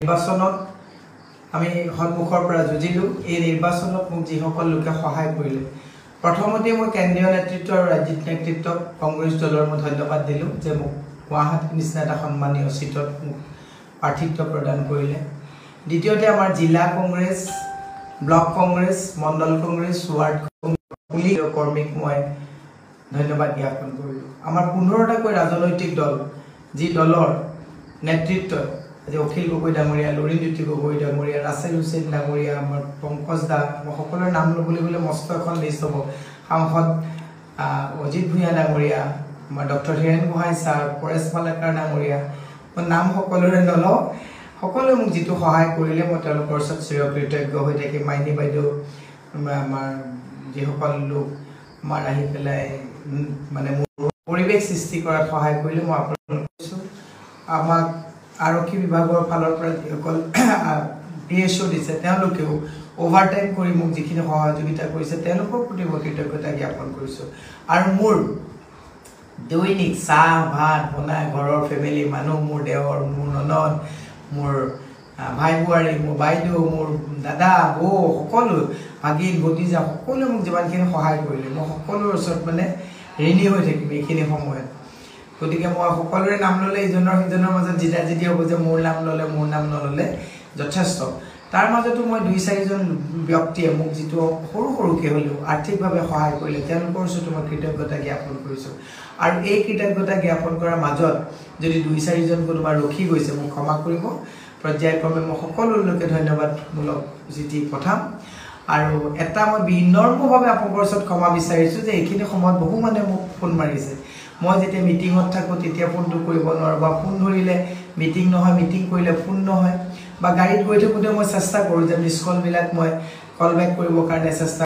নিৰ্বাচনত আমি সন্মুখৰ পৰা যুঁজিলো। এই নিৰ্বাচনত মোক যিসকল লোকে সহায় কৰিলে, প্ৰথমতে মই কেন্দ্ৰীয় নেতৃত্ব আৰু ৰাজ্যিক নেতৃত্বক কংগ্ৰেছ দলৰ মই ধন্যবাদ দিলোঁ যে মোক গুৱাহাটীৰ নিচিনা এটা সন্মানীয় চিটত মোক প্ৰাৰ্থিত্ব প্ৰদান কৰিলে। দ্বিতীয়তে আমাৰ জিলা কংগ্ৰেছ, ব্লক কংগ্ৰেছ, মণ্ডল কংগ্ৰেছ, ৱাৰ্ড কৰ্মীক মই ধন্যবাদ জ্ঞাপন কৰিলোঁ। আমাৰ 15টাকৈ ৰাজনৈতিক দল, যি দলৰ নেতৃত্বই আজি অখিল গগৈ ডাঙৰীয়া, লৰিণজ্যোতি গগৈ ডাঙৰীয়া, ৰাছেল হুছেইন ডাঙৰীয়া, আমাৰ পংকজ দা, মই সকলোৰে নাম ল'বলৈ গ'লে মস্ত এখন লিষ্ট হ'ব। সাংসদ অজিত ভূঞা ডাঙৰীয়া, আমাৰ ডক্টৰ হীৰেণ গোহাঁই ছাৰ, পৰেশ মালাকাৰ ডাঙৰীয়া, মই নাম সকলোৰে নলওঁ। সকলোৱে মোক যিটো সহায় কৰিলে মই তেওঁলোকৰ ওচৰত চিৰকৃতজ্ঞ হৈ থাকিম। মাইনী বাইদেউ, আমাৰ যিসকল লোক আমাৰ আহি পেলাই মানে মোৰ পৰিৱেশ সৃষ্টি কৰাত সহায় কৰিলে মই আপোনালোকক কৈছোঁ। আমাক আৰক্ষী বিভাগৰ ফালৰ পৰা যিসকল PSO দিছে তেওঁলোকেও অভাৰটাইম কৰি মোক যিখিনি সহযোগিতা কৰিছে তেওঁলোকৰ প্ৰতি মই কৃতজ্ঞতা জ্ঞাপন কৰিছোঁ। আৰু মোৰ দৈনিক চাহ ভাত বনাই ঘৰৰ ফেমিলি মানুহ, মোৰ দেৱৰ, মোৰ ননদ, মোৰ ভাই বোৱাৰী, মোৰ বাইদেউ, মোৰ দাদা বৌ, সকলো ভাগিন ভতিজা, সকলোৱে মোক যিমানখিনি সহায় কৰিলে মই সকলোৰে ওচৰত মানে ঋণী হৈ থাকিম এইখিনি সময়ত। গতিকে মই সকলোৰে নাম ল'লে ইজনৰ সিজনৰ মাজত জিদা হ'ব যে মোৰ নাম ল'লে মোৰ নাম নল'লে যথেষ্ট। তাৰ মাজতো মই 2-4জন ব্যক্তিয়ে মোক যিটো সৰুকৈ হ'লেও আৰ্থিকভাৱে সহায় কৰিলে তেওঁলোকৰ ওচৰতো মই কৃতজ্ঞতা জ্ঞাপন কৰিছোঁ। আৰু এই কৃতজ্ঞতা জ্ঞাপন কৰাৰ মাজত যদি 2-4জন কোনোবা ৰখি গৈছে মোক ক্ষমা কৰিব। পৰ্যায়ক্ৰমে মই সকলোলৈকে ধন্যবাদমূলক চিঠি পঠাম। আৰু এটা মই বিনম্ৰভাৱে আপোনালোকৰ ওচৰত ক্ষমা বিচাৰিছোঁ যে এইখিনি সময়ত বহু মানুহে মোক ফোন মাৰিছে। মই যেতিয়া মিটিঙত থাকোঁ তেতিয়া ফোনটো কৰিব নোৱাৰোঁ, বা ফোন ধৰিলে মিটিং নহয়, মিটিং কৰিলে ফোন নহয়, বা গাড়ীত গৈ থাকোঁতে মই চেষ্টা কৰোঁ যে মিছ কলবিলাক মই কল বেক কৰিবৰ কাৰণে চেষ্টা